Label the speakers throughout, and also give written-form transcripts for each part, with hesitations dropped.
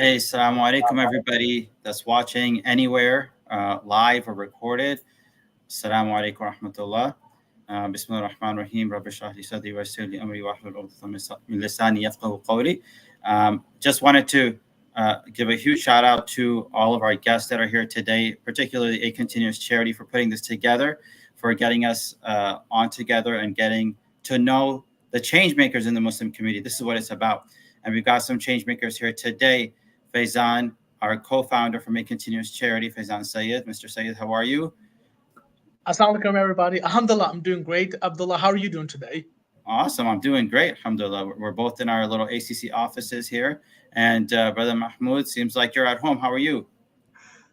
Speaker 1: Hey, assalamu alaikum, everybody that's watching anywhere, live or recorded. Assalamu alaikum wa rahmatullah. Bismillah ar-Rahman ar-Rahim. Rabbi shrah li sadri wa yassir li amri wahlul 'uqdatam min lisani yafqahu qawli. Just wanted to give a huge shout out to all of our guests that are here today, particularly A Continuous Charity for putting this together, for getting us on together and getting to know the change makers in the Muslim community. This is what it's about. And we've got some change makers here today. Faizan, our co-founder from A Continuous Charity, Faizan Sayed. Mr. Sayed, how are you?
Speaker 2: Assalamu alaikum, everybody. Alhamdulillah, I'm doing great. Abdullah, how are you doing today?
Speaker 1: Awesome. I'm doing great. Alhamdulillah. We're both in our little ACC offices here. And Brother Mahmoud, seems like you're at home. How are you?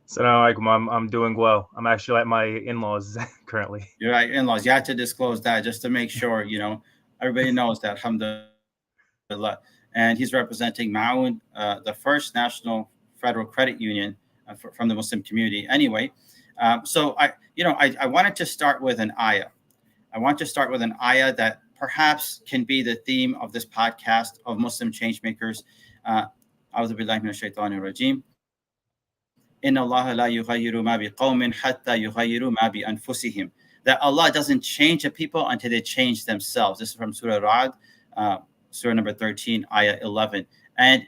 Speaker 3: Assalamu alaikum. I'm doing well. I'm actually at my in-laws currently.
Speaker 1: You're at in-laws. You had to disclose that just to make sure, everybody knows that. Alhamdulillah. And he's representing Maun, the first national federal credit union from the Muslim community. Anyway, so I wanted to start with an ayah. I want to start with an ayah that perhaps can be the theme of this podcast of Muslim change makers. أعوذ بالله من الشيطان الرجيم. إن الله لا يغير ما بقوم حتى يغيروا ما بأنفسهم. That Allah doesn't change the people until they change themselves. This is from Surah Ra'd, Surah number 13, Ayah 11. And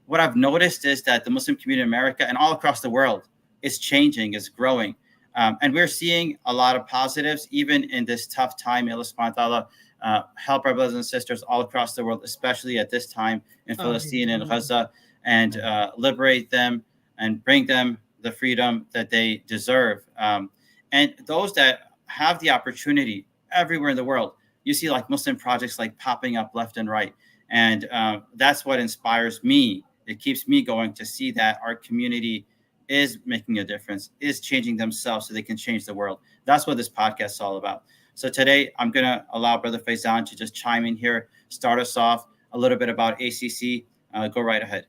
Speaker 1: what I've noticed is that the Muslim community in America and all across the world is changing, is growing. And we're seeing a lot of positives, even in this tough time. May Allah subhanahu wa ta'ala help our brothers and sisters all across the world, especially at this time in Palestine and Gaza, and liberate them and bring them the freedom that they deserve. And those that have the opportunity everywhere in the world, you see like Muslim projects like popping up left and right. And that's what inspires me. It keeps me going to see that our community is making a difference, is changing themselves so they can change the world. That's what this podcast is all about. So today I'm going to allow Brother Faizan to just chime in here, start us off a little bit about ACC. Go right ahead.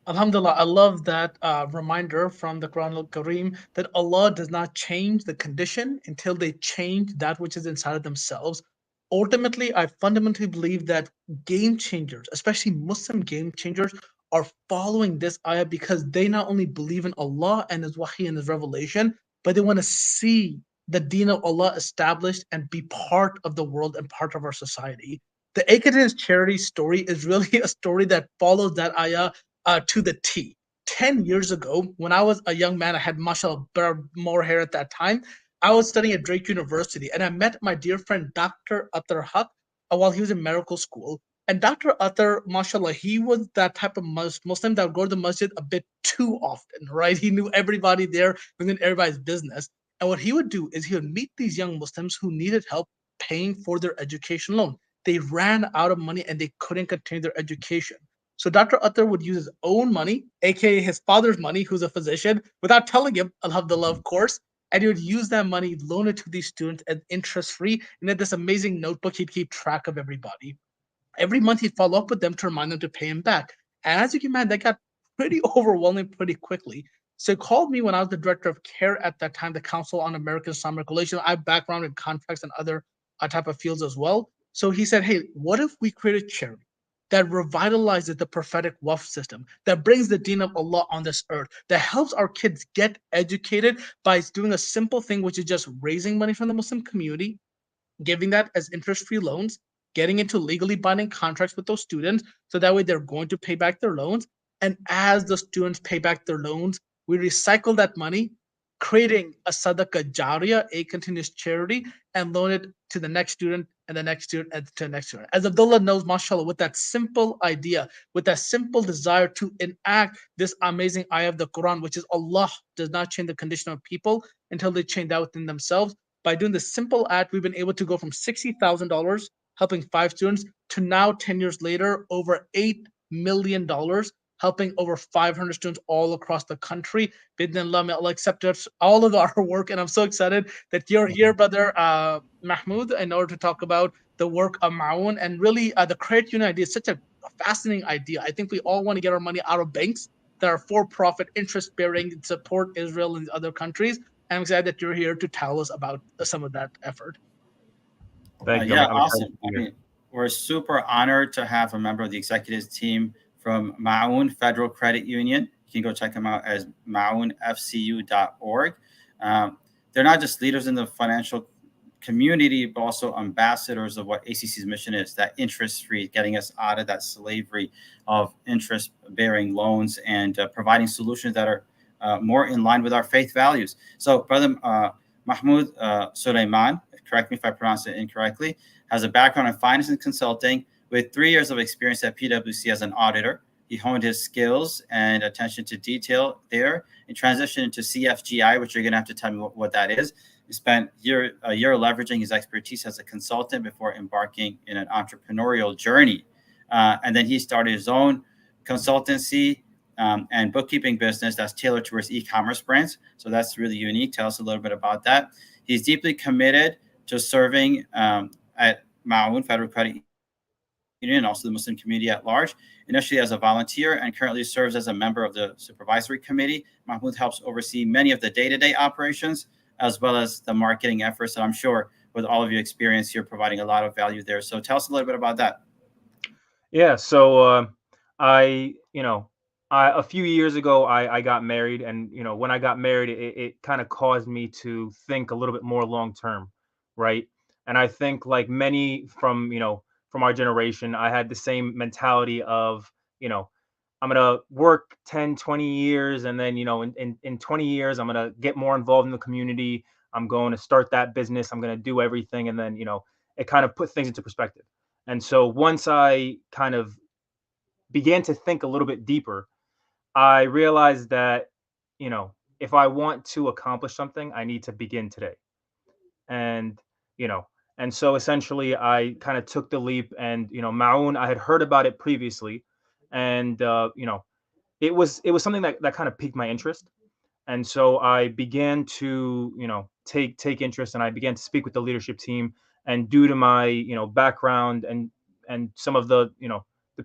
Speaker 2: Alhamdulillah, I love that reminder from the Quran al-Kareem that Allah does not change the condition until they change that which is inside of themselves. Ultimately, I fundamentally believe that game changers, especially Muslim game changers, are following this ayah because they not only believe in Allah and His wahi and His revelation, but they want to see the deen of Allah established and be part of the world and part of our society. The Akatis charity story is really a story that follows that ayah to the T. 10 years ago, when I was a young man, I had mashallah more hair at that time. I was studying at Drake University and I met my dear friend Dr. Atar Haq while he was in medical school. And Dr. Atar, mashallah, he was that type of Muslim that would go to the masjid a bit too often, right? He knew everybody there, he knew everybody's business. And what he would do is he would meet these young Muslims who needed help paying for their education loan. They ran out of money and they couldn't continue their education. So Dr. Atar would use his own money, aka his father's money, who's a physician, without telling him, alhamdulillah, of course, and he would use that money, loan it to these students at interest free, and in this amazing notebook, he'd keep track of everybody. Every month he'd follow up with them to remind them to pay him back. And as you can imagine, that got pretty overwhelming pretty quickly. So he called me when I was the director of CARE at that time, the Council on American Islamic Relations. I have background in contracts and other type of fields as well. So he said, hey, what if we create a charity that revitalizes the prophetic waqf system, that brings the deen of Allah on this earth, that helps our kids get educated by doing a simple thing, which is just raising money from the Muslim community, giving that as interest-free loans, getting into legally binding contracts with those students, so that way they're going to pay back their loans. And as the students pay back their loans, we recycle that money, creating a sadaqah jariyah, a continuous charity, and loan it to the next student and the next student and to the next student. As Abdullah knows, mashallah, with that simple idea, with that simple desire to enact this amazing ayah of the Quran, which is Allah does not change the condition of people until they change that within themselves. By doing this simple act, we've been able to go from $60,000 helping 5 students to now 10 years later, over $8 million, helping over 500 students all across the country. Bidnillah, may Allah accept us, all of our work. And I'm so excited that you're here, brother Mahmoud, in order to talk about the work of Maun. And really, the credit union idea is such a fascinating idea. I think we all want to get our money out of banks that are for-profit, interest-bearing, support Israel and other countries. And I'm excited that you're here to tell us about some of that effort.
Speaker 3: Thank you.
Speaker 1: Yeah, awesome. I mean, we're super honored to have a member of the executive team from Maun Federal Credit Union. You can go check them out as maunfcu.org. They're not just leaders in the financial community, but also ambassadors of what ACC's mission is, that interest-free, getting us out of that slavery of interest-bearing loans and providing solutions that are more in line with our faith values. So Brother Mahmoud Suleiman, correct me if I pronounce it incorrectly, has a background in finance and consulting with 3 years of experience at PwC as an auditor. He honed his skills and attention to detail there and transitioned into CFGI, which you're going to have to tell me what that is. He spent a year leveraging his expertise as a consultant before embarking in an entrepreneurial journey. And then he started his own consultancy and bookkeeping business that's tailored towards e-commerce brands. So that's really unique. Tell us a little bit about that. He's deeply committed to serving at Maun Federal Credit Union and also the Muslim community at large, initially as a volunteer and currently serves as a member of the supervisory committee. Mahmoud helps oversee many of the day-to-day operations as well as the marketing efforts. And I'm sure with all of your experience, you're providing a lot of value there. So tell us a little bit about that.
Speaker 3: Yeah. So a few years ago, I got married, and when I got married, it kind of caused me to think a little bit more long term, right? And I think like many from our generation, I had the same mentality of, I'm gonna work 10, 20 years, and then in 20 years, I'm gonna get more involved in the community. I'm going to start that business. I'm gonna do everything, and then it kind of put things into perspective. And so once I kind of began to think a little bit deeper, I realized that, if I want to accomplish something, I need to begin today. And, you know, and so essentially I kind of took the leap, and, Maun, I had heard about it previously. And, it was something that kind of piqued my interest. And so I began to take interest, and I began to speak with the leadership team. And due to my background and some of the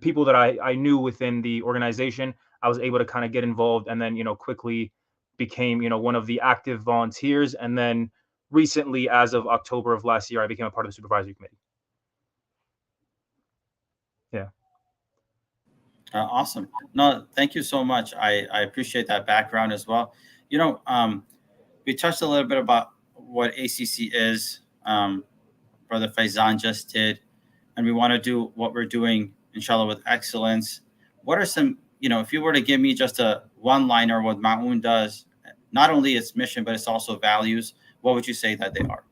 Speaker 3: people that I knew within the organization, I was able to kind of get involved, and then quickly became one of the active volunteers. And then recently, as of October of last year, I became a part of the supervisory committee. Yeah.
Speaker 1: Awesome. No, thank you so much. I appreciate that background as well. You know, we touched a little bit about what ACC is. Brother Faizan just did, and we want to do what we're doing, inshallah, with excellence. What are some, if you were to give me just a one-liner what Maun does, not only its mission, but it's also values, what would you say that they are?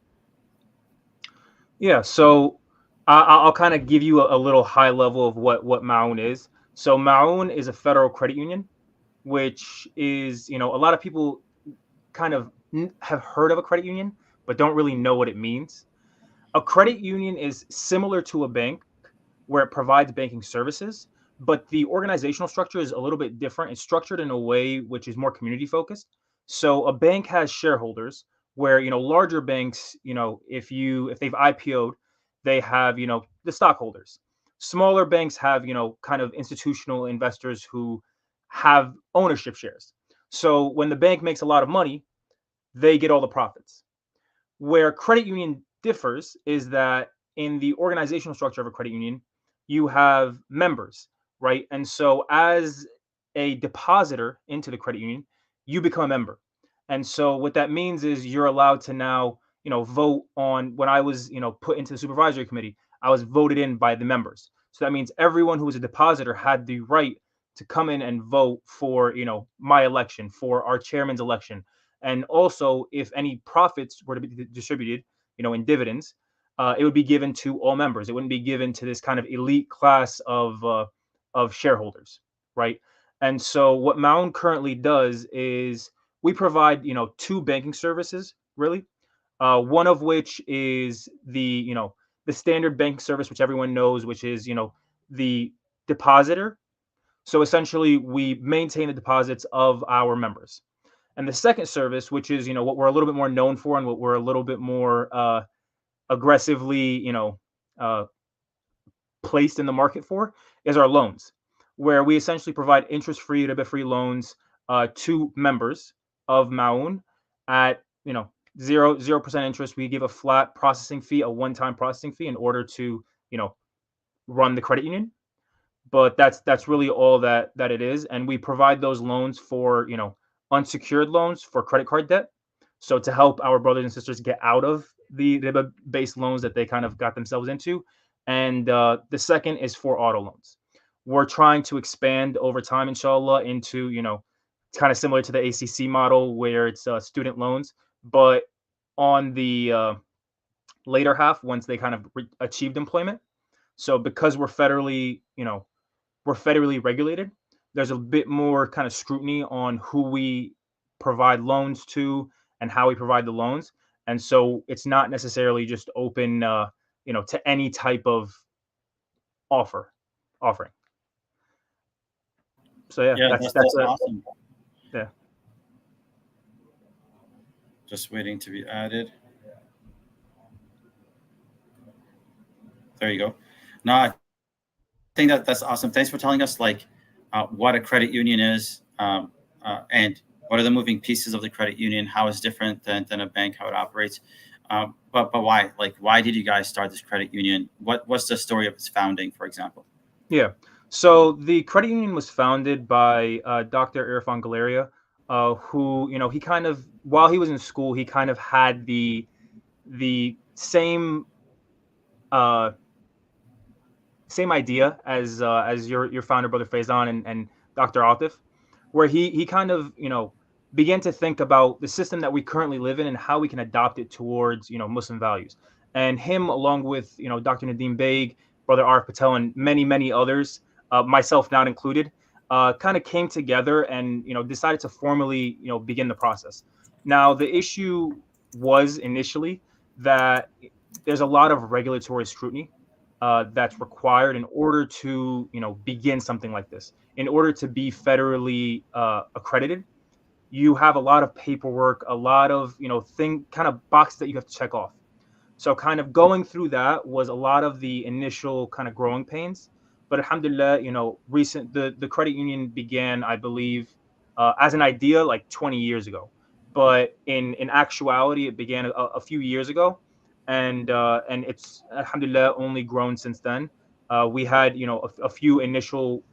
Speaker 3: Yeah. So I'll kind of give you a little high level of what Maun is. So Maun is a federal credit union, which is, a lot of people kind of have heard of a credit union, but don't really know what it means. A credit union is similar to a bank where it provides banking services, but the organizational structure is a little bit different. It's structured in a way which is more community focused. So a bank has shareholders where, larger banks, if they've IPO'd, they have, the stockholders. Smaller banks have, kind of institutional investors who have ownership shares. So when the bank makes a lot of money, they get all the profits. Where credit union differs is that in the organizational structure of a credit union, you have members, right? And so as a depositor into the credit union, you become a member. And so what that means is you're allowed to now, vote on. When I was, put into the supervisory committee, I was voted in by the members. So that means everyone who was a depositor had the right to come in and vote for, my election, for our chairman's election. And also, if any profits were to be distributed, in dividends, it would be given to all members. It wouldn't be given to this kind of elite class of shareholders, right? And so, what Maun currently does is we provide, two banking services, really. One of which is the standard banking service, which everyone knows, which is the depositor. So essentially, we maintain the deposits of our members. And the second service, which is what we're a little bit more known for, and what we're a little bit more aggressively uh, placed in the market for, is our loans, where we essentially provide interest-free, riba-free loans to members of Maun at 0% interest. We give a flat processing fee, a one-time processing fee, in order to run the credit union. but that's really all that it is. And we provide those loans for, unsecured loans for credit card debt, so to help our brothers and sisters get out of the riba-based loans that they kind of got themselves into. And the second is for auto loans. We're trying to expand over time, inshallah, into, kind of similar to the ACC model where it's student loans, but on the later half, once they kind of achieved employment. So because we're federally regulated, there's a bit more kind of scrutiny on who we provide loans to and how we provide the loans. And so it's not necessarily just open, to any type of offer offering. So yeah,
Speaker 1: Yeah,
Speaker 3: that's
Speaker 1: that's
Speaker 3: a
Speaker 1: awesome.
Speaker 3: yeah.
Speaker 1: Just waiting to be added. There you go. No, I think that's awesome. Thanks for telling us like what a credit union is, and what are the moving pieces of the credit union, how it's different than a bank, how it operates. But why? Like, why did you guys start this credit union? What's the story of its founding, for example?
Speaker 3: Yeah. So the credit union was founded by Dr. Irfan Galeria, who, he kind of, while he was in school, he kind of had the uh, same idea as your founder, brother Faizan, and Dr. Atif, where he kind of, began to think about the system that we currently live in and how we can adopt it towards, Muslim values. And him, along with, Dr. Nadeem Baig, brother Arif Patel, and many others, myself not included, kind of came together and, decided to formally, begin the process. Now the issue was initially that there's a lot of regulatory scrutiny that's required in order to, begin something like this. In order to be federally accredited, you have a lot of paperwork, a lot of, thing kind of box that you have to check off. So kind of going through that was a lot of the initial kind of growing pains. But alhamdulillah, the credit union began, I believe, as an idea like 20 years ago. But in actuality, it began a few years ago, and it's alhamdulillah only grown since then. We had, a few initial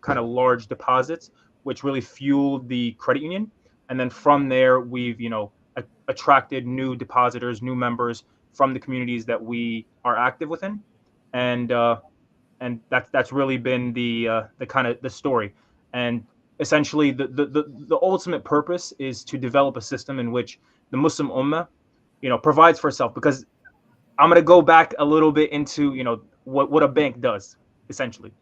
Speaker 3: kind of large deposits, which really fueled the credit union. And then from there, we've, attracted new depositors, new members from the communities that we are active within. And that's really been the kind of the story. And essentially the ultimate purpose is to develop a system in which the Muslim Ummah, provides for itself. Because I'm going to go back a little bit into, what a bank does. Essentially,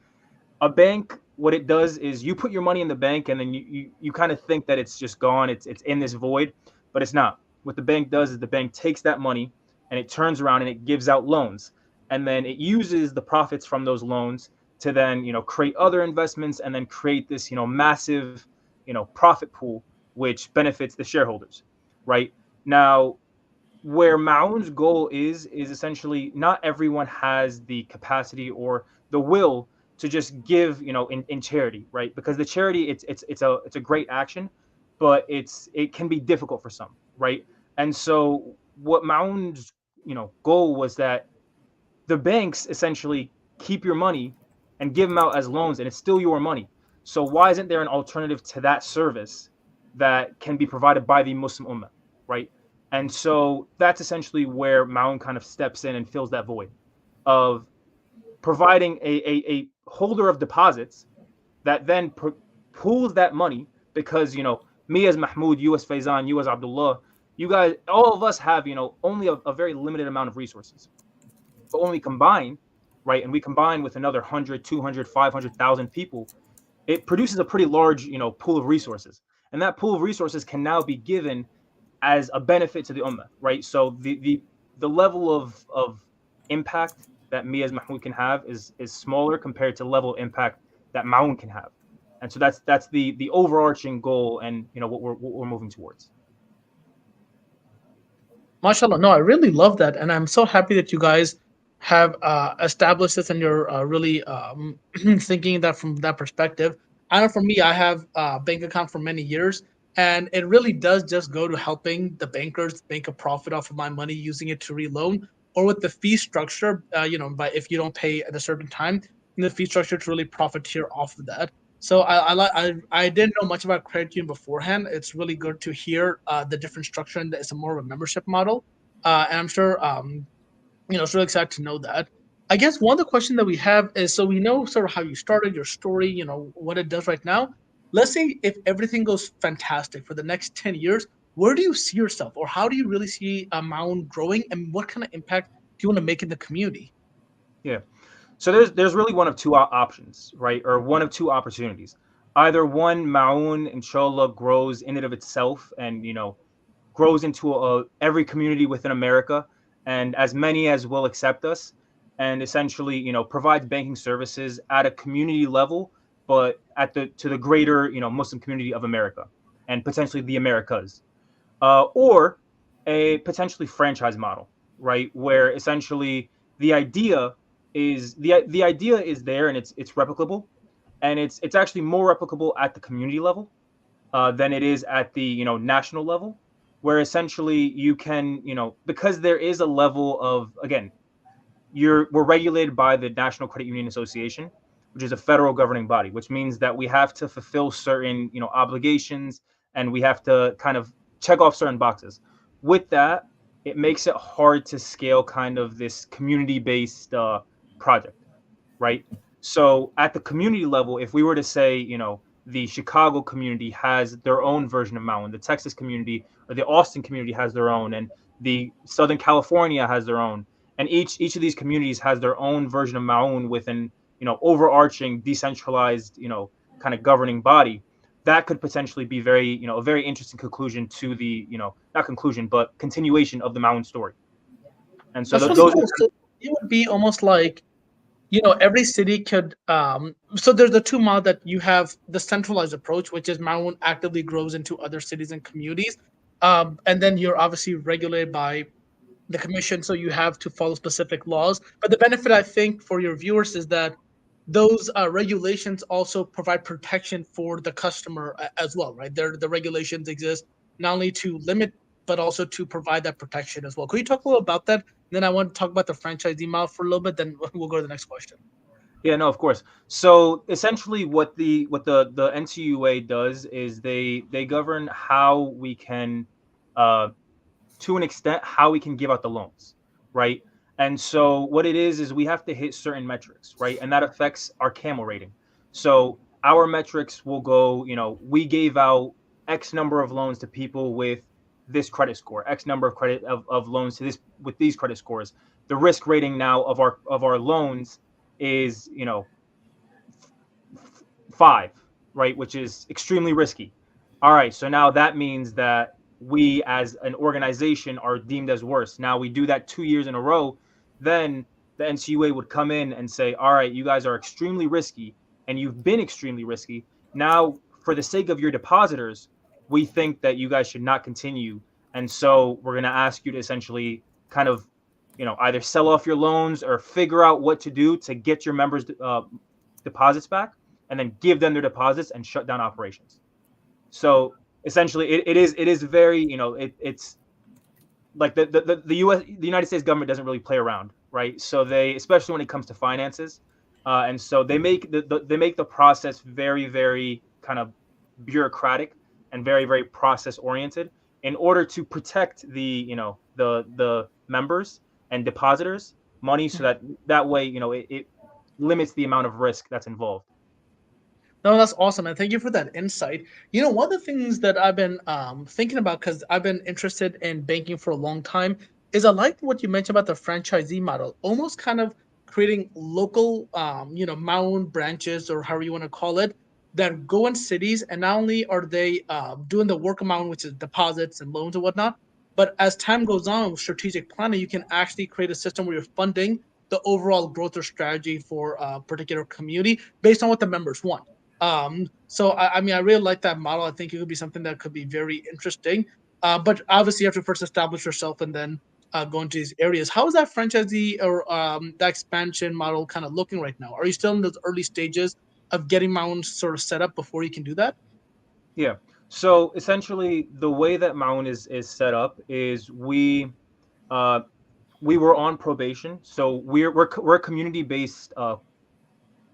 Speaker 3: a bank, what it does is you put your money in the bank, and then you kind of think that it's just gone, it's in this void, but it's not. What the bank does is the bank takes that money and it turns around and it gives out loans, and then it uses the profits from those loans to then, create other investments, and then create this, massive, profit pool, which benefits the shareholders. Right now, where Maun's goal is essentially, not everyone has the capacity or the will to just give, in charity, right? Because the charity, it's a great action, but it can be difficult for some, right? And so what Maun's, goal was that the banks essentially keep your money and give them out as loans, and it's still your money. So why isn't there an alternative to that service that can be provided by the Muslim Ummah, right? And so that's essentially where Maun kind of steps in and fills that void of providing a holder of deposits that then pools that money. Because, me as Mahmoud, you as Faizan, you as Abdullah, you guys, all of us have, only a very limited amount of resources. But when we combine, right, and we combine with another 100, 200, 500,000 people, it produces a pretty large, pool of resources. And that pool of resources can now be given as a benefit to the ummah, right? So the level of impact that me as Mahmoud can have is smaller compared to the level of impact that Maun can have. And so that's the overarching goal, and, what we're moving towards.
Speaker 2: MashaAllah. No, I really love that. And I'm so happy that you guys have established this and you're really thinking that from that perspective. I know for me, I have a bank account for many years, and it really does just go to helping the bankers make a profit off of my money, using it to reloan, or with the fee structure, but if you don't pay at a certain time, the fee structure to really profiteer off of that. So I didn't know much about credit union beforehand. It's really good to hear the different structure, and it's a more of a membership model. And I'm sure it's really excited to know that. I guess one of the questions that we have is, so we know sort of how you started your story, what it does right now. Let's say if everything goes fantastic for the next 10 years, where do you see yourself, or how do you really see Maun growing, and what kind of impact do you want to make in the community?
Speaker 3: Yeah. So there's really one of two options, right? Or one of two opportunities. Either one, Maun inshallah grows in and of itself and grows into every community within America, and as many as will accept us, and essentially provides banking services at a community level, but at the to the greater Muslim community of America and potentially the Americas, or a potentially franchise model, right? Where essentially the idea the idea is there, and it's replicable, and it's actually more replicable at the community level than it is at the national level, where essentially you can because there is a level of, again, we're regulated by the National Credit Union Association, which is a federal governing body, which means that we have to fulfill certain obligations, and we have to kind of check off certain boxes. With that, it makes it hard to scale kind of this community based project, right? So at the community level, if we were to say, the Chicago community has their own version of Maun, the Texas community or the Austin community has their own, and the Southern California has their own, and each of these communities has their own version of Maun with an overarching decentralized kind of governing body. That could potentially be a very interesting conclusion to the not conclusion but continuation of the Maun story. And so
Speaker 2: That's really
Speaker 3: those
Speaker 2: cool. So it would be almost like, every city could so there's the two model that you have: the centralized approach, which is Maun actively grows into other cities and communities, and then you're obviously regulated by the commission, so you have to follow specific laws. But the benefit, I think, for your viewers is that those regulations also provide protection for the customer as well, right? The regulations exist not only to limit but also to provide that protection as well. Could you talk a little about that? Then I want to talk about the franchisee model for a little bit. Then we'll go to the next question.
Speaker 3: Yeah, no, of course. So essentially, what the NCUA does is they govern how we can, to an extent, how we can give out the loans, right? And so what it is we have to hit certain metrics, right? And that affects our camel rating. So our metrics will go, we gave out X number of loans to people with this credit score, X number of loans to this with these credit scores. The risk rating now of our loans is 5, right, which is extremely risky. All right, so now that means that we as an organization are deemed as worse. Now we do that 2 years in a row, then the NCUA would come in and say, all right, you guys are extremely risky, and you've been extremely risky. Now, for the sake of your depositors, we think that you guys should not continue, and so we're going to ask you to essentially kind of either sell off your loans or figure out what to do to get your members deposits back, and then give them their deposits and shut down operations. So essentially, it is very it's like the United States government doesn't really play around, right? So they, especially when it comes to finances, and so they make the process very, very kind of bureaucratic and very, very process oriented in order to protect the members and depositors money, so that way it limits the amount of risk that's involved.
Speaker 2: No, that's awesome, and thank you for that insight. One of the things that I've been thinking about, because I've been interested in banking for a long time, is I like what you mentioned about the franchisee model, almost kind of creating local, Maun branches, or however you want to call it, that go in cities, and not only are they doing the work amount, which is deposits and loans and whatnot, but as time goes on with strategic planning, you can actually create a system where you're funding the overall growth or strategy for a particular community based on what the members want. So I mean, I really like that model. I think it could be something that could be very interesting. But obviously, you have to first establish yourself and then go into these areas. How is that franchisee or that expansion model kind of looking right now? Are you still in those early stages of getting Maun sort of set up before you can do that?
Speaker 3: Yeah. So essentially, the way that Maun is set up is we were on probation, so we're a community based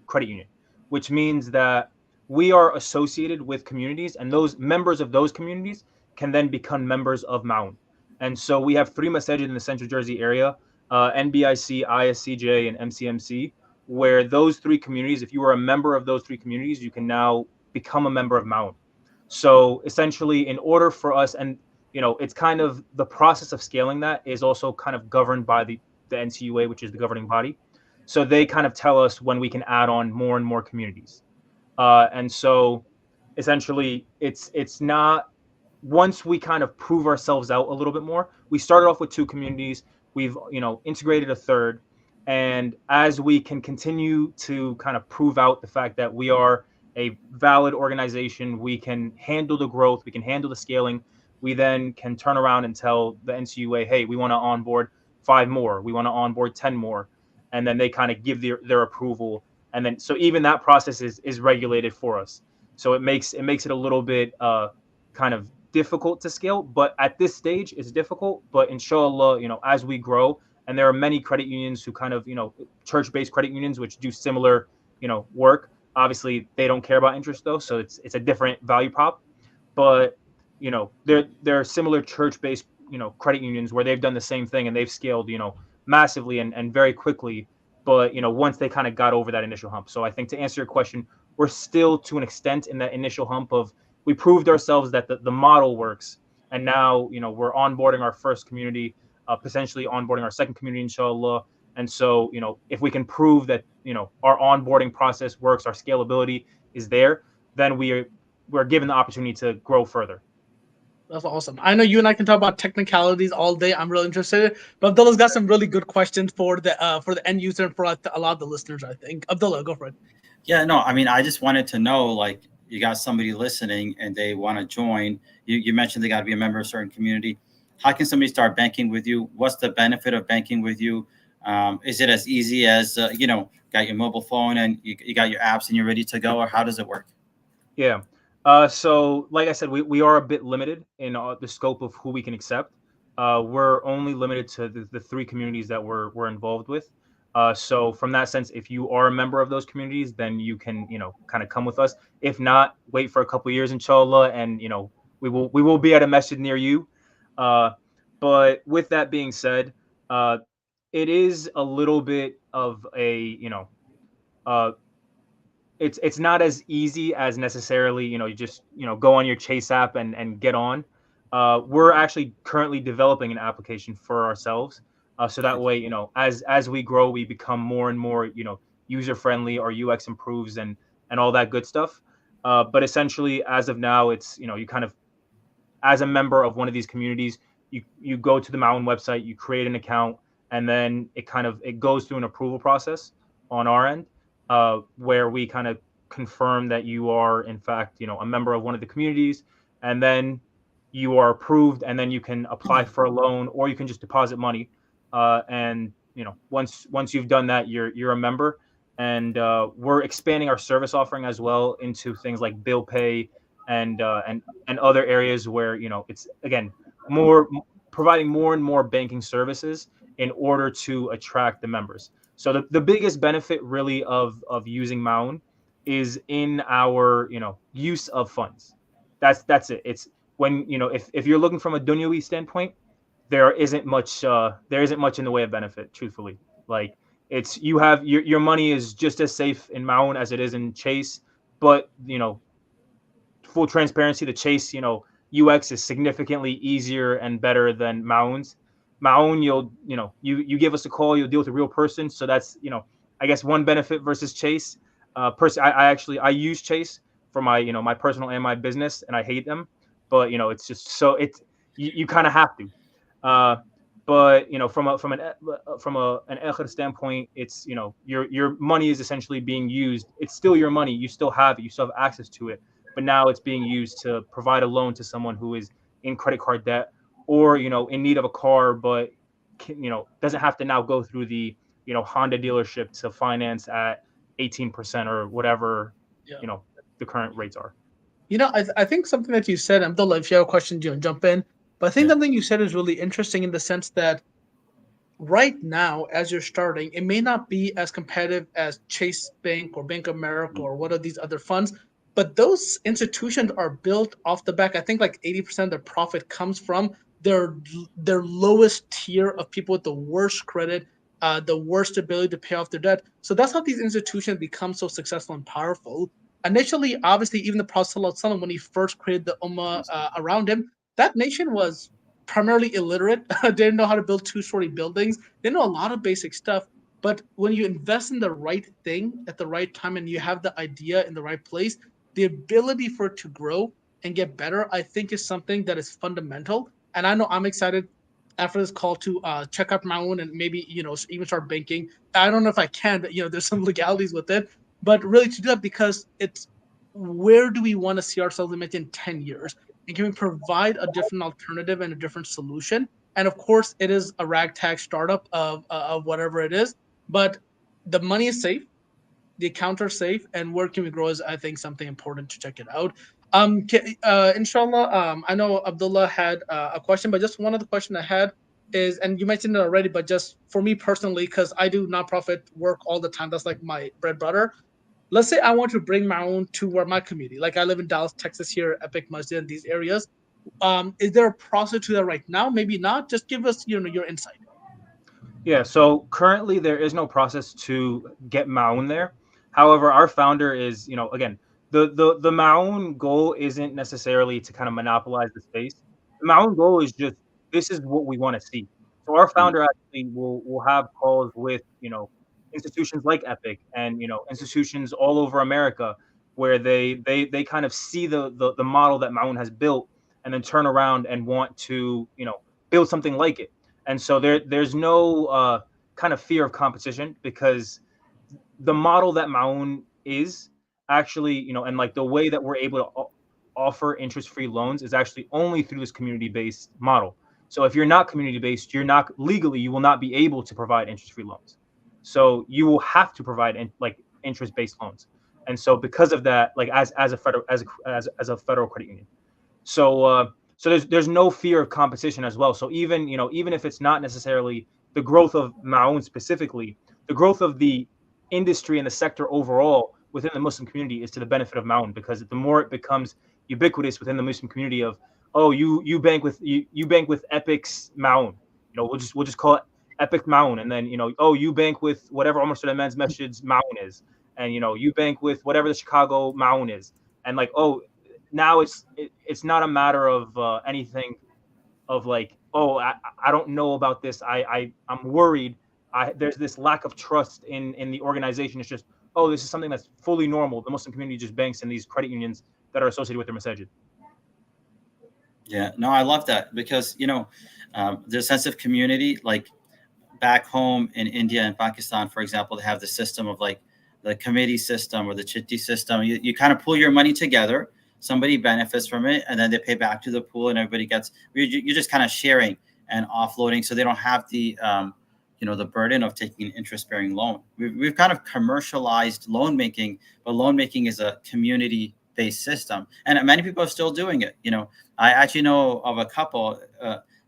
Speaker 3: credit union, which means that we are associated with communities, and those members of those communities can then become members of Maun. And so we have three masajid in the Central Jersey area, NBIC, ISCJ, and MCMC, where those three communities, if you are a member of those three communities, you can now become a member of Maun. So essentially, in order for us, and it's kind of the process of scaling that is also kind of governed by the NCUA, which is the governing body. So they kind of tell us when we can add on more and more communities. And so essentially, it's not, once we kind of prove ourselves out a little bit more. We started off with two communities. We've integrated a third, and as we can continue to kind of prove out the fact that we are a valid organization, we can handle the growth, we can handle the scaling. We then can turn around and tell the NCUA, hey, we want to onboard 5 more, we want to onboard 10 more, and then they kind of give their approval. And then so even that process is regulated for us. So it makes it a little bit kind of difficult to scale, but at this stage it's difficult. But inshallah, as we grow, and there are many credit unions who kind of, church-based credit unions which do similar, work. Obviously, they don't care about interest though, so it's a different value prop. But there are similar church-based credit unions where they've done the same thing and they've scaled massively and very quickly. But once they kind of got over that initial hump. So I think to answer your question, we're still to an extent in that initial hump of, we proved ourselves that the model works, and now we're onboarding our first community, potentially onboarding our second community, inshallah. And so if we can prove that our onboarding process works, our scalability is there, then we're given the opportunity to grow further.
Speaker 2: That's awesome. I know you and I can talk about technicalities all day. I'm really interested, but Abdullah's got some really good questions for the end user and for a lot of the listeners, I think. Abdullah, go for it.
Speaker 1: Yeah, no, I mean, I just wanted to know, like, you got somebody listening and they want to join. You mentioned they got to be a member of a certain community. How can somebody start banking with you? What's the benefit of banking with you? Is it as easy as, got your mobile phone and you got your apps and you're ready to go, or how does it work?
Speaker 3: Yeah. So like I said, we are a bit limited in the scope of who we can accept. We're only limited to the three communities that we're involved with. So from that sense, if you are a member of those communities, then you can, kind of come with us. If not, wait for a couple of years, inshallah, and we will be at a masjid near you. But with that being said, it is a little bit of a, it's not as easy as necessarily, you just, go on your Chase app and get on. We're actually currently developing an application for ourselves. So that way, as we grow, we become more and more, user friendly, our UX improves and all that good stuff. But essentially, as of now, it's, you kind of, as a member of one of these communities, you go to the Maun website, you create an account, and then it goes through an approval process on our end, where we kind of confirm that you are in fact, a member of one of the communities, and then you are approved, and then you can apply for a loan, or you can just deposit money. And once you've done that, you're a member. And we're expanding our service offering as well into things like bill pay and other areas where it's again more providing more and more banking services in order to attract the members. So the biggest benefit really of using Maun is in our use of funds. That's it. It's when if you're looking from a dunyawi standpoint, there isn't much in the way of benefit, truthfully. Like, it's, you have your money is just as safe in Maun as it is in Chase, but full transparency, the Chase UX is significantly easier and better than Maun's. Maun, you give us a call, you'll deal with a real person. So that's I guess one benefit versus Chase. I use Chase for my my personal and my business, and I hate them, but it's just so you kind of have to. But from an ethics standpoint, it's your money is essentially being used. It's still your money. You still have it. You still have access to it. But now it's being used to provide a loan to someone who is in credit card debt, or in need of a car, but doesn't have to now go through the Honda dealership to finance at 18% or whatever the current rates are.
Speaker 2: I think something that you said, Abdullah, if you have a question, jump in. But I think something you said is really interesting in the sense that right now, as you're starting, it may not be as competitive as Chase Bank or Bank of America or what are these other funds, but those institutions are built off the back. I think like 80% of their profit comes from their their lowest tier of people with the worst credit, the worst ability to pay off their debt. So that's how these institutions become so successful and powerful. Initially, obviously, even the Prophet ﷺ, when he first created the Ummah around him, that nation was primarily illiterate, didn't know how to build two-story buildings. They know a lot of basic stuff. But when you invest in the right thing at the right time and you have the idea in the right place, the ability for it to grow and get better, I think, is something that is fundamental. And I know I'm excited after this call to check out Maun and maybe even start banking. I don't know if I can, but there's some legalities with it. But really to do that because it's where do we want to see ourselves in 10 years? And can we provide a different alternative and a different solution? And of course, it is a ragtag startup of whatever it is, but the money is safe, the accounts are safe, and where can we grow is I think something important to check it out. Inshallah, I know Abdullah had a question, but just one other question I had is, and you mentioned it already, but just for me personally, because I do nonprofit work all the time, that's like my bread butter. Let's say I want to bring Maun to where my community, like I live in Dallas, Texas, here, Epic Masjid, in these areas. Is there a process to that right now? Maybe not. Just give us, your insight.
Speaker 3: Yeah, so currently there is no process to get Maun there. However, our founder is, again, the Maun goal isn't necessarily to kind of monopolize the space. The Maun goal is just this is what we want to see. So our
Speaker 1: Mm.
Speaker 3: founder actually will have calls with, institutions like Epic and institutions all over America where they kind of see the model that Maun has built and then turn around and want to, build something like it. And so there's no kind of fear of competition because the model that Maun is actually, and like the way that we're able to offer interest-free loans is actually only through this community-based model. So if you're not community-based, you're not legally, you will not be able to provide interest-free loans. So you will have to provide like interest-based loans. And so because of that, like as a federal as a federal credit union. So there's no fear of competition as well. So even if it's not necessarily the growth of Maun specifically, the growth of the industry and the sector overall within the Muslim community is to the benefit of Maun because the more it becomes ubiquitous within the Muslim community of you bank with you bank with Epic's Maun, we'll just call it Epic Maun, and then you bank with whatever Umar Sulaiman's Masjid's Maun is, and you bank with whatever the Chicago Maun is, and like now it's not a matter of anything of like I don't know about this I'm worried there's this lack of trust in the organization. It's just this is something that's fully normal. The Muslim community just banks in these credit unions that are associated with their masajid.
Speaker 1: Yeah, no, I love that because there's a sense of community. Like back home in India and Pakistan, for example, they have the system of like the committee system or the chitti system. You kind of pull your money together, somebody benefits from it, and then they pay back to the pool, and everybody gets. You're just kind of sharing and offloading, so they don't have the burden of taking an interest-bearing loan. We've kind of commercialized loan making, but loan making is a community-based system, and many people are still doing it. I actually know of a couple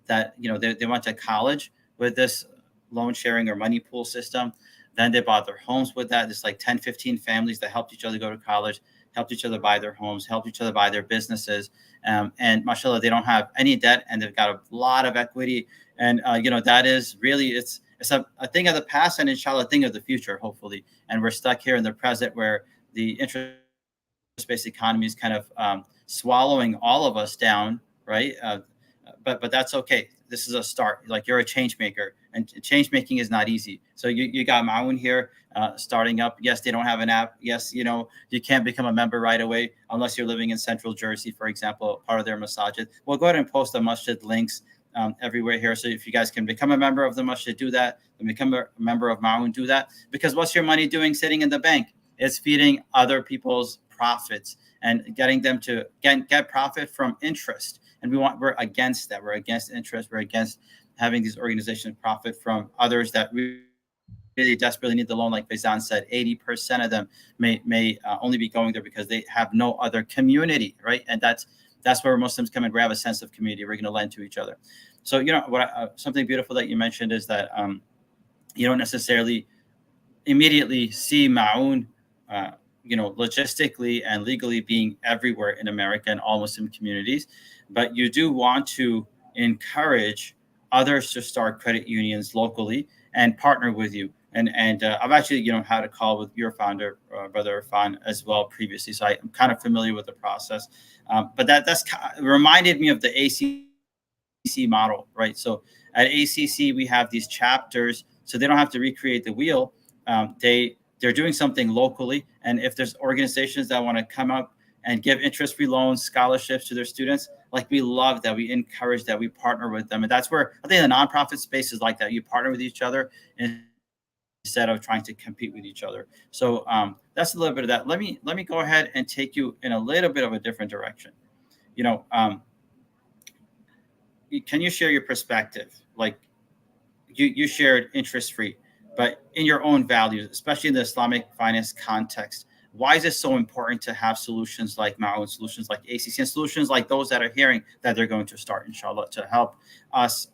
Speaker 1: that they went to college with this loan sharing or money pool system. Then they bought their homes with that. There's like 10, 15 families that helped each other go to college, helped each other buy their homes, helped each other buy their businesses. And mashallah, they don't have any debt and they've got a lot of equity. And, that is really, it's a thing of the past and inshallah, a thing of the future, hopefully. And we're stuck here in the present where the interest-based economy is kind of swallowing all of us down, right? But that's okay. This is a start. Like you're a change maker, and change making is not easy. So you got Maun here starting up. Yes, they don't have an app. Yes, you can't become a member right away unless you're living in Central Jersey, for example, part of their masajid. We'll go ahead and post the masjid links everywhere here. So if you guys can become a member of the masjid, do that. And become a member of Maun, do that. Because what's your money doing sitting in the bank? It's feeding other people's profits and getting them to get profit from interest. And we're against that. We're against interest. We're against having these organizations profit from others that really desperately need the loan. Like Faizan said, 80% of them may only be going there because they have no other community, right? And that's where Muslims come in. We have a sense of community. We're going to lend to each other. So something beautiful that you mentioned is that you don't necessarily immediately see Maun, logistically and legally being everywhere in America and all Muslim communities, but you do want to encourage others to start credit unions locally and partner with you. And I've actually had a call with your founder, Brother Irfan, as well previously, so I'm kind of familiar with the process. But that's reminded me of the ACC model, right? So at ACC we have these chapters, so they don't have to recreate the wheel. They're doing something locally, and if there's organizations that want to come up and give interest-free loans, scholarships to their students, like, we love that, we encourage that, we partner with them. And that's where I think the nonprofit space is like that. You partner with each other instead of trying to compete with each other. So that's a little bit of that. Let me go ahead and take you in a little bit of a different direction. Can you share your perspective? Like, you shared interest-free, but in your own values, especially in the Islamic finance context, why is it so important to have solutions like Maun, solutions like ACC, and solutions like those that are hearing that they're going to start, inshallah, to help us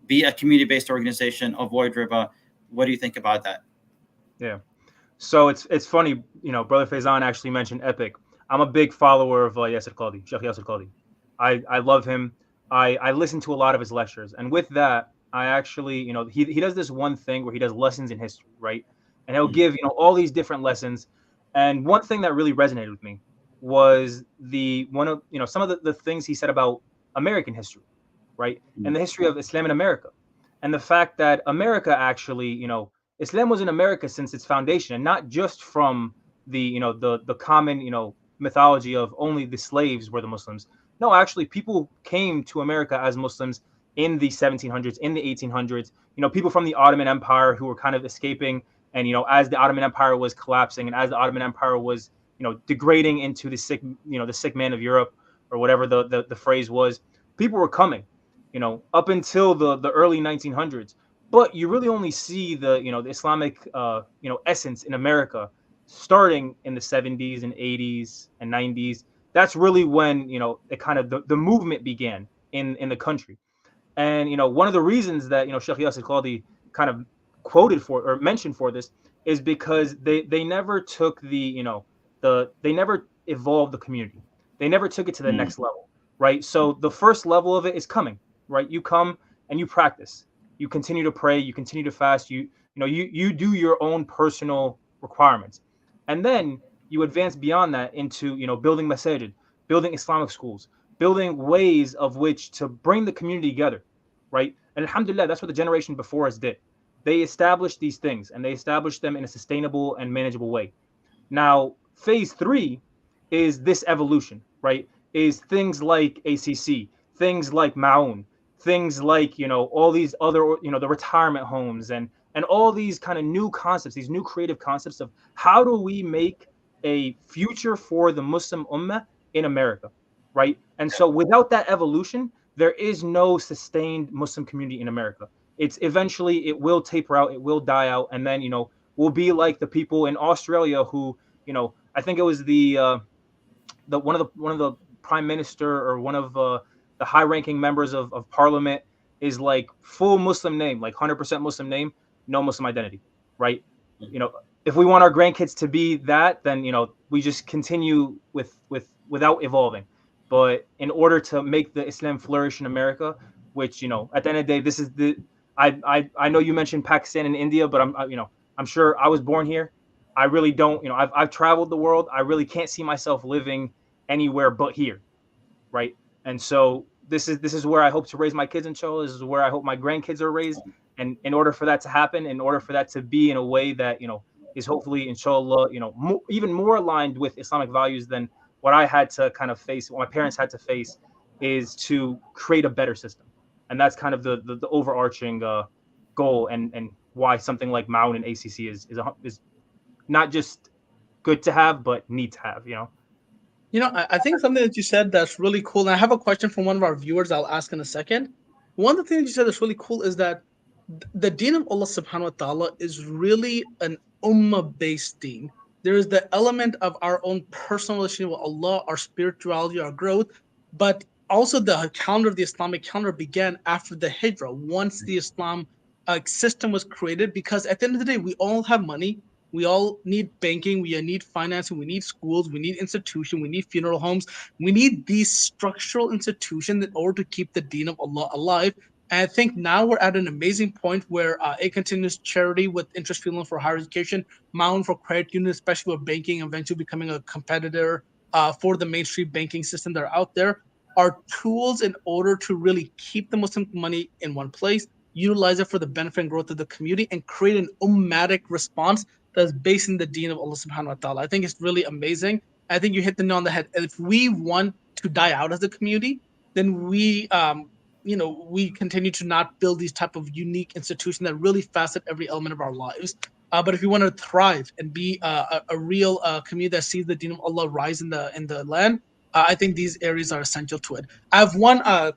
Speaker 1: be a community-based organization, avoid riba? What do you think about that?
Speaker 3: Yeah. So it's funny, Brother Faizan actually mentioned Epic. I'm a big follower of Yasser Qadhi, Sheikh Yasser Qadhi. I love him. I listen to a lot of his lectures, and with that, I actually, he does this one thing where he does lessons in history, right? And he'll give, all these different lessons. And one thing that really resonated with me was some of the things he said about American history, right? And the history of Islam in America. And the fact that America actually, Islam was in America since its foundation, and not just from the common, mythology of only the slaves were the Muslims. No, actually, people came to America as Muslims in the 1700s, in the 1800s. People from the Ottoman Empire who were kind of escaping, and as the Ottoman Empire was collapsing, and as the Ottoman Empire was degrading into the sick man of Europe, or whatever the phrase was, people were coming, up until the early 1900s. But you really only see the Islamic essence in America starting in the 70s and 80s and 90s. That's really when it kind of the movement began in the country. And one of the reasons that Sheikh Yasser Qadhi kind of quoted for or mentioned for this is because they never took they never evolved the community. They never took it to the next level, right? So the first level of it is coming, right? You come and you practice. You continue to pray, you continue to fast, you do your own personal requirements. And then you advance beyond that into building masajid, building Islamic schools, building ways of which to bring the community together, right? And alhamdulillah, that's what the generation before us did. They established these things, and they established them in a sustainable and manageable way. Now, phase 3 is this evolution, right? Is things like ACC, things like Maun, things like all these other the retirement homes, and all these kind of new concepts, these new creative concepts of how do we make a future for the Muslim ummah in America, right? And so without that evolution, there is no sustained Muslim community in America. It's eventually, it will taper out, it will die out, and then we'll be like the people in Australia who I think it was the one of the prime minister, or one of the high-ranking members of parliament, is like full Muslim name, like 100% Muslim name, no Muslim identity, right? If we want our grandkids to be that, then we just continue without evolving. But in order to make the Islam flourish in America, which at the end of the day, this is the I know you mentioned Pakistan and India, but I'm sure I was born here. I really don't, I've traveled the world. I really can't see myself living anywhere but here, right? And so this is where I hope to raise my kids, inshallah. This is where I hope my grandkids are raised. And in order for that to happen, in order for that to be in a way that is hopefully, inshallah, even more aligned with Islamic values than what I had to kind of face, what my parents had to face, is to create a better system. And that's kind of the overarching goal, and why something like Maun and ACC is not just good to have, but need to have.
Speaker 2: I think something that you said that's really cool, and I have a question from one of our viewers I'll ask in a second. One of the things you said that's really cool is that the deen of Allah subhanahu wa ta'ala is really an ummah-based deen. There is the element of our own personal relationship with Allah, our spirituality, our growth, but also the calendar, the Islamic calendar began after the Hijrah, once the Islam system was created, because at the end of the day, we all have money. We all need banking. We need financing. We need schools. We need institution. We need funeral homes. We need these structural institutions in order to keep the deen of Allah alive. And I think now we're at an amazing point where a continuous charity with interest-free loan for higher education, Maun for credit union, especially with banking, eventually becoming a competitor for the mainstream banking system that are out there, are tools in order to really keep the Muslim money in one place, utilize it for the benefit and growth of the community, and create an ummatic response that's based in the deen of Allah subhanahu wa ta'ala. I think it's really amazing. I think you hit the nail on the head. If we want to die out as a community, then we continue to not build these type of unique institutions that really facet every element of our lives. But if we want to thrive and be a real community that sees the deen of Allah rise in the land, I think these areas are essential to it. I have one, a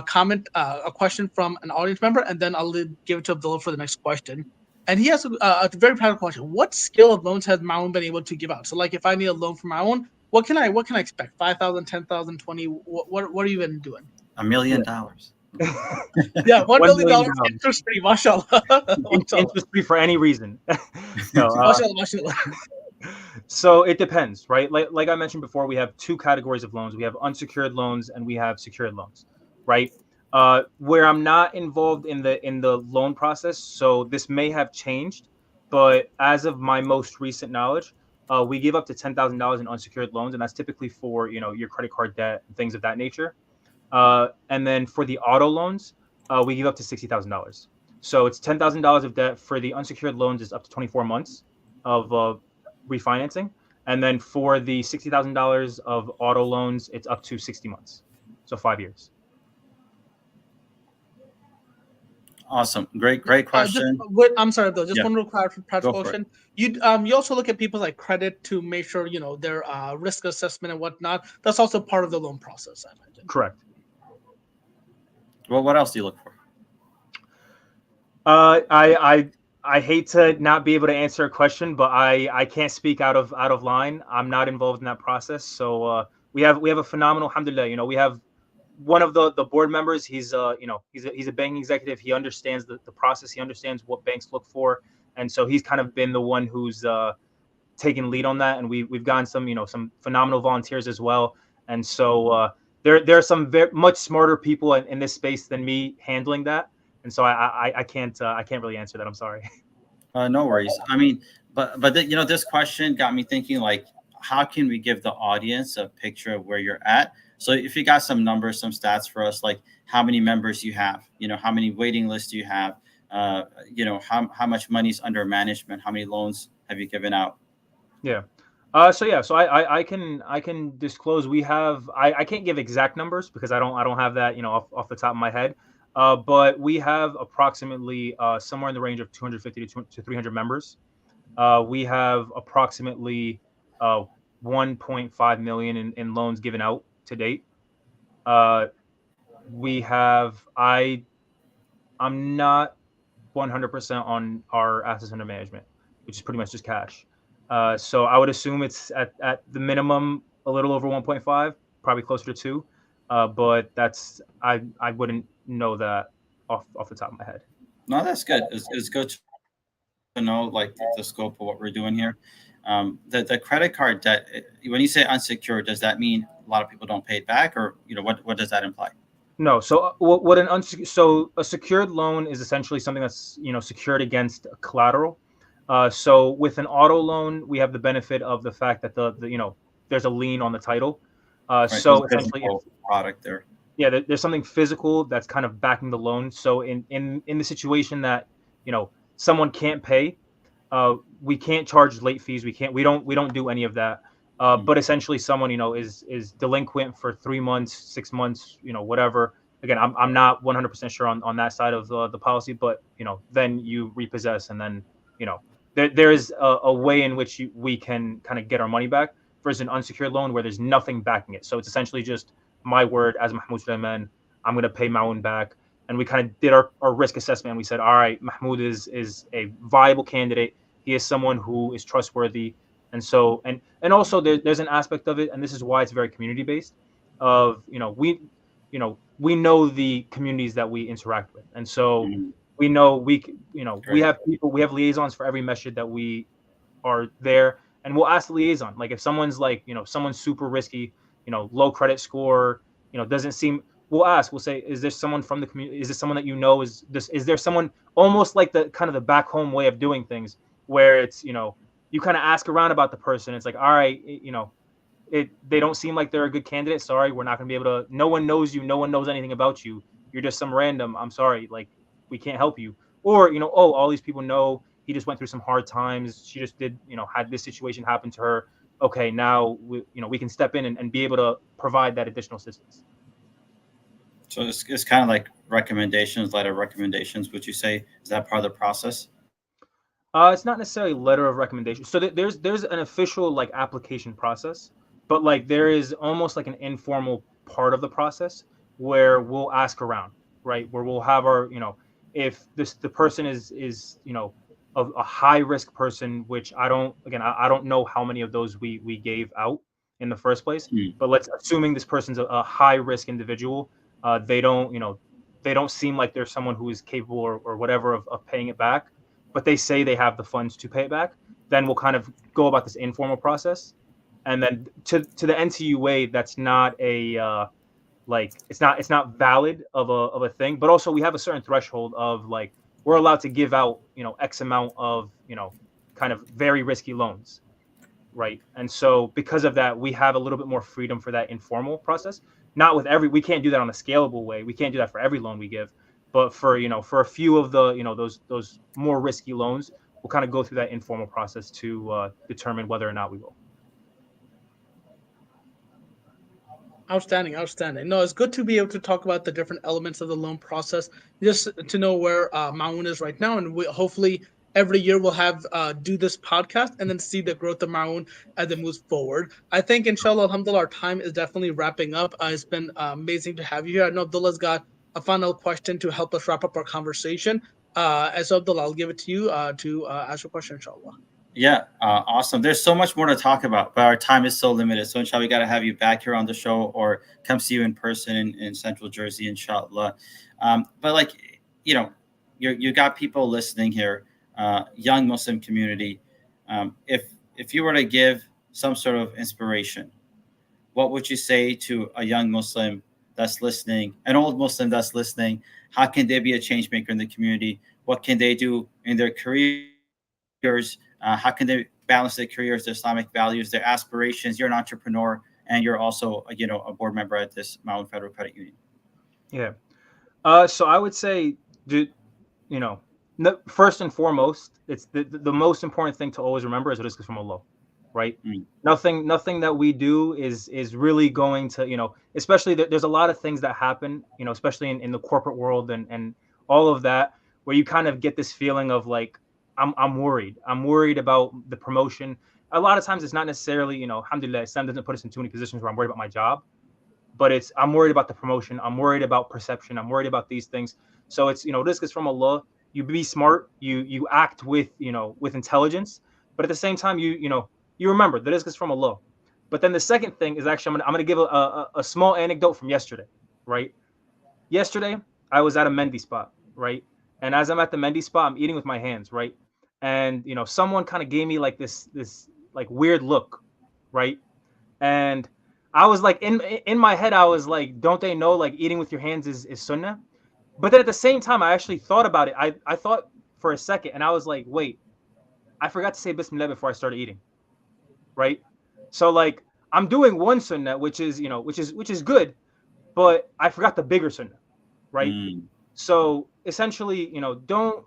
Speaker 2: comment, a question from an audience member, and then I'll give it to Abdullah for the next question. And he has a very practical question. What scale of loans has Maun been able to give out? So, like, if I need a loan from Maun, what can I expect? 5,000, 10,000, 20? What are you even doing?
Speaker 1: $1 million.
Speaker 2: Yeah, $1
Speaker 3: $1
Speaker 2: million
Speaker 3: million.
Speaker 2: interest free, mashallah.
Speaker 3: Interest free for any reason. No,
Speaker 2: Mashallah.
Speaker 3: so it depends, right? Like I mentioned before, we have two categories of loans. We have unsecured loans and we have secured loans, right? Where I'm not involved in the loan process, so this may have changed, but as of my most recent knowledge, we give up to $10,000 in unsecured loans, and that's typically for your credit card debt and things of that nature. And then for the auto loans, we give up to $60,000. So it's $10,000 of debt. For the unsecured loans, it's up to 24 months of refinancing. And then for the $60,000 of auto loans, it's up to 60 months. So 5 years.
Speaker 1: Awesome. Great question.
Speaker 2: I'm sorry, though. Just
Speaker 1: Yeah.
Speaker 2: one real practical
Speaker 1: Go for
Speaker 2: question. You also look at people's like credit to make sure their risk assessment and whatnot. That's also part of the loan process, I imagine.
Speaker 3: Correct.
Speaker 1: Well, what else do you look for?
Speaker 3: I hate to not be able to answer a question, but I can't speak out of line. I'm not involved in that process. So we have a phenomenal, alhamdulillah. We have one of the board members. He's a banking executive. He understands the process. He understands what banks look for, and so he's kind of been the one who's taken lead on that. And we've gotten some phenomenal volunteers as well. And so there are some much smarter people in this space than me handling that. And so I can't really answer that. I'm sorry.
Speaker 1: No worries. I mean, but this question got me thinking, like, how can we give the audience a picture of where you're at? So if you got some numbers, some stats for us, like how many members you have, how many waiting lists do you have, how much money's under management, how many loans have you given out?
Speaker 3: Yeah. So I can disclose we have I can't give exact numbers because I don't have that off the top of my head. But we have approximately somewhere in the range of 250 to 300 members. We have approximately 1.5 million in loans given out to date. We have I'm not 100% on our assets under management, which is pretty much just cash. So I would assume it's at the minimum a little over 1.5, probably closer to 2. But that's I wouldn't know that off the top of my head.
Speaker 1: No, that's good. It's good to know like the scope of what we're doing here. The credit card debt, when you say unsecured, does that mean a lot of people don't pay it back, or what does that imply?
Speaker 3: No. So a secured loan is essentially something that's secured against collateral. So with an auto loan, we have the benefit of the fact that the there's a lien on the title.
Speaker 1: Right,
Speaker 3: so essentially,
Speaker 1: product there.
Speaker 3: Yeah, there's something physical that's kind of backing the loan. So in the situation that someone can't pay, we can't charge late fees. We don't do any of that. But essentially, someone is delinquent for 3 months, 6 months, whatever. Again, I'm not 100% sure on that side of the policy, but then you repossess, and then there is a way in which we can kind of get our money back versus an unsecured loan where there's nothing backing it. So it's essentially just my word as Mahmoud Sulaiman, I'm going to pay Maun back. And we kind of did our risk assessment. And we said, all right, Mahmoud is a viable candidate. He is someone who is trustworthy. And so, and also there's an aspect of it, and this is why it's very community based, of, we know the communities that we interact with, and so
Speaker 1: Mhm.
Speaker 3: we know we
Speaker 1: Great.
Speaker 3: have people, we have liaisons for every masjid that we are there, and we'll ask the liaison, like if someone's like someone's super risky, low credit score, doesn't seem, we'll say, is there someone from the community, is this someone that is there someone, almost like the kind of the back home way of doing things, where it's you kind of ask around about the person. It's like, all right, they don't seem like they're a good candidate. Sorry, we're not going to be able to. No one knows you. No one knows anything about you. You're just some random. I'm sorry, like we can't help you. Or oh, all these people know he just went through some hard times. She just did, had this situation happen to her. Okay, now we can step in and be able to provide that additional assistance.
Speaker 1: So it's kind of like recommendations, letter of recommendations. Would you say is that part of the process?
Speaker 3: It's not necessarily letter of recommendation. So there's an official like application process, but like there is almost like an informal part of the process where we'll ask around, right? Where we'll have our, if the person is a high risk person, which I don't know how many of those we gave out in the first place,
Speaker 1: Mm.
Speaker 3: but let's assuming this person's a high risk individual, they don't seem like they're someone who is capable or whatever of paying it back, but they say they have the funds to pay it back, then we'll kind of go about this informal process. And then to the NCUA, that's not a like it's not valid of a thing. But also we have a certain threshold of like we're allowed to give out X amount of kind of very risky loans, right? And so because of that, we have a little bit more freedom for that informal process. Not with every, we can't do that on a scalable way. We can't do that for every loan we give, but for for a few of the those more risky loans, we'll kind of go through that informal process to determine whether or not we will.
Speaker 2: Outstanding, outstanding. No, it's good to be able to talk about the different elements of the loan process, just to know where Maun is right now, and hopefully every year we'll have do this podcast and then see the growth of Maun as it moves forward. I think, inshallah, alhamdulillah, our time is definitely wrapping up. It's been amazing to have you here. I know Abdullah's got a final question to help us wrap up our conversation. And so, Abdullah, I'll give it to you to ask your question, inshallah.
Speaker 1: Yeah, awesome. There's so much more to talk about, but our time is so limited. So, inshallah, we got to have you back here on the show or come see you in person in Central Jersey, inshallah. But, like, you know, you got people listening here, young Muslim community. If you were to give some sort of inspiration, what would you say to a young Muslim that's listening, an old Muslim that's listening? How can they be a change maker in the community? What can they do in their careers? How can they balance their careers, their Islamic values, their aspirations? You're an entrepreneur, and you're also, a board member at this Maun Federal Credit Union.
Speaker 3: Yeah. So I would say, do you know, first and foremost, it's the most important thing to always remember is rizq is from Allah, right?
Speaker 1: Mm.
Speaker 3: Nothing that we do is really going to, especially there's a lot of things that happen, especially in the corporate world and all of that, where you kind of get this feeling of like, I'm worried. I'm worried about the promotion. A lot of times it's not necessarily, alhamdulillah, Islam doesn't put us in too many positions where I'm worried about my job, but I'm worried about the promotion. I'm worried about perception. I'm worried about these things. So it's, rizq is from Allah. You be smart. You act with, with intelligence, but at the same time, you remember the rizq is from Allah. But then the second thing is actually, I'm going to give a small anecdote from yesterday, right? Yesterday, I was at a Mendy spot, right? And as I'm at the Mendy spot, I'm eating with my hands, right? And, someone kind of gave me like this like weird look, right? And I was like, in my head, I was like, don't they know like eating with your hands is sunnah? But then at the same time, I actually thought about it. I thought for a second, and I was like, wait, I forgot to say Bismillah before I started eating, right? So like I'm doing one sunnah, which is which is good, but I forgot the bigger sunnah, right?
Speaker 1: Mm.
Speaker 3: So essentially, don't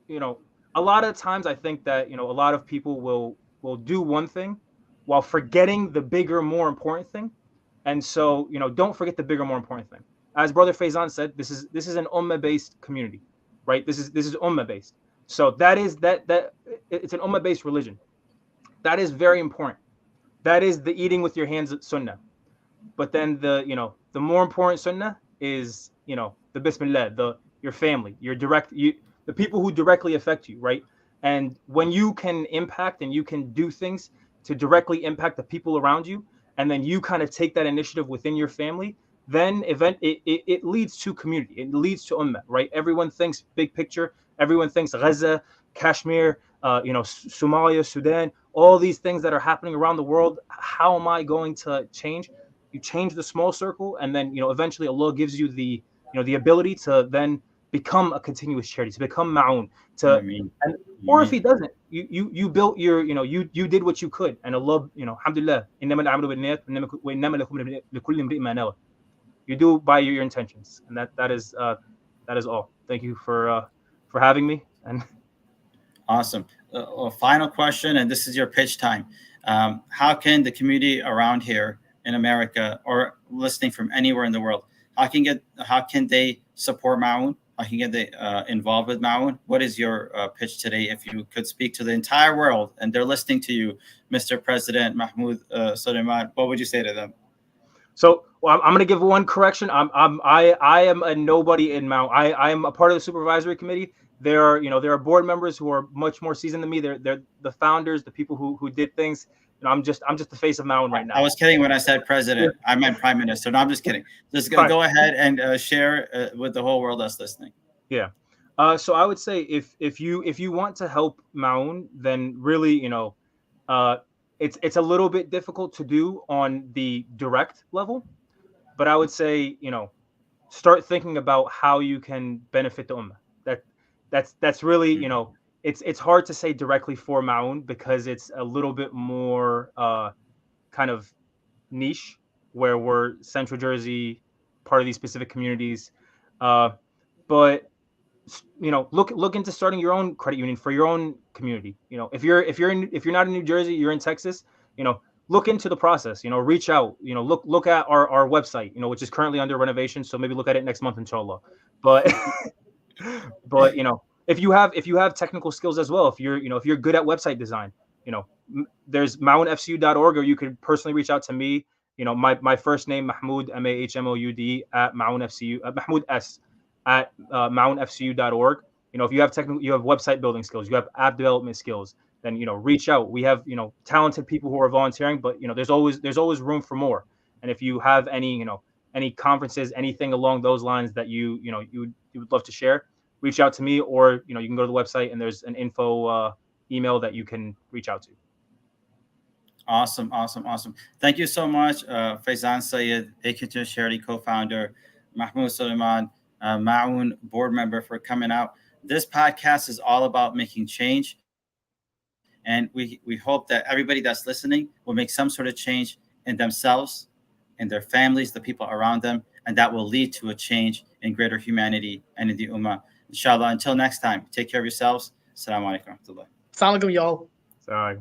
Speaker 3: you know a lot of times I think that a lot of people will do one thing while forgetting the bigger, more important thing. And so don't forget the bigger, more important thing. As brother Faizan said, this is an ummah based community, right? This is ummah based. So that is that it's an ummah based religion. That is very important. That is the eating with your hands sunnah. But then the more important sunnah is the bismillah, your family, the people who directly affect you, right? And when you can impact and you can do things to directly impact the people around you, and then you kind of take that initiative within your family, then it leads to community. It leads to ummah, right? Everyone thinks big picture. Everyone thinks Gaza, Kashmir, Somalia, Sudan, all these things that are happening around the world. How am I going to change? You change the small circle, and then eventually Allah gives you the ability to then become a continuous charity, to become Maun,
Speaker 1: I
Speaker 3: to
Speaker 1: mean,
Speaker 3: and
Speaker 1: you
Speaker 3: or if
Speaker 1: mean
Speaker 3: he doesn't, you built your you did what you could, and Allah, alhamdulillah, إنما الأعمال بالنيات وإنما لكل امرئ ما نوى. You do by your intentions, and that is all. Thank you for having me. And
Speaker 1: awesome. A final question, and this is your pitch time. How can the community around here in America or listening from anywhere in the world, how can they support Maun? How can they get involved with Maun? What is your pitch today? If you could speak to the entire world and they're listening to you, Mr. President Mahmoud Suleiman, what would you say to them?
Speaker 3: so, well, I'm going to give one correction. I am a nobody in Maun. I am a part of the supervisory committee. There are board members who are much more seasoned than me. They're the founders, the people who did things. I'm just the face of Maun right now.
Speaker 1: I was kidding when I said president. I meant prime minister. No, I'm just kidding. Just go ahead and share with the whole world that's listening.
Speaker 3: Yeah. So I would say if you want to help Maun, then really it's a little bit difficult to do on the direct level, but I would say start thinking about how you can benefit the ummah. That's really it's hard to say directly for Maun because it's a little bit more kind of niche, where we're Central Jersey, part of these specific communities, but look into starting your own credit union for your own community. If you're not in New Jersey, you're in Texas, look into the process, reach out, look at our website, which is currently under renovation, so maybe look at it next month, inshallah. But but if you have technical skills as well, if you're good at website design, there's maunfcu.org, or you could personally reach out to me. My first name, Mahmoud, Mahmoud, at maunfcu, Mahmoud S at maunfcu.org. If you have website building skills, you have app development skills, then reach out. We have talented people who are volunteering, but there's always room for more. And if you have any conferences, anything along those lines that you would love to share, reach out to me, or you can go to the website and there's an info email that you can reach out to.
Speaker 1: Awesome. Thank you so much, Faizan Sayed, ACC Charity co-founder, Mahmoud Suleiman, Maun board member, for coming out. This podcast is all about making change, and we hope that everybody that's listening will make some sort of change in themselves, in their families, the people around them, and that will lead to a change in greater humanity and in the ummah. Inshallah, until next time, take care of yourselves. Assalamu alaikum.
Speaker 2: Assalamu alaikum, y'all.
Speaker 3: Sorry.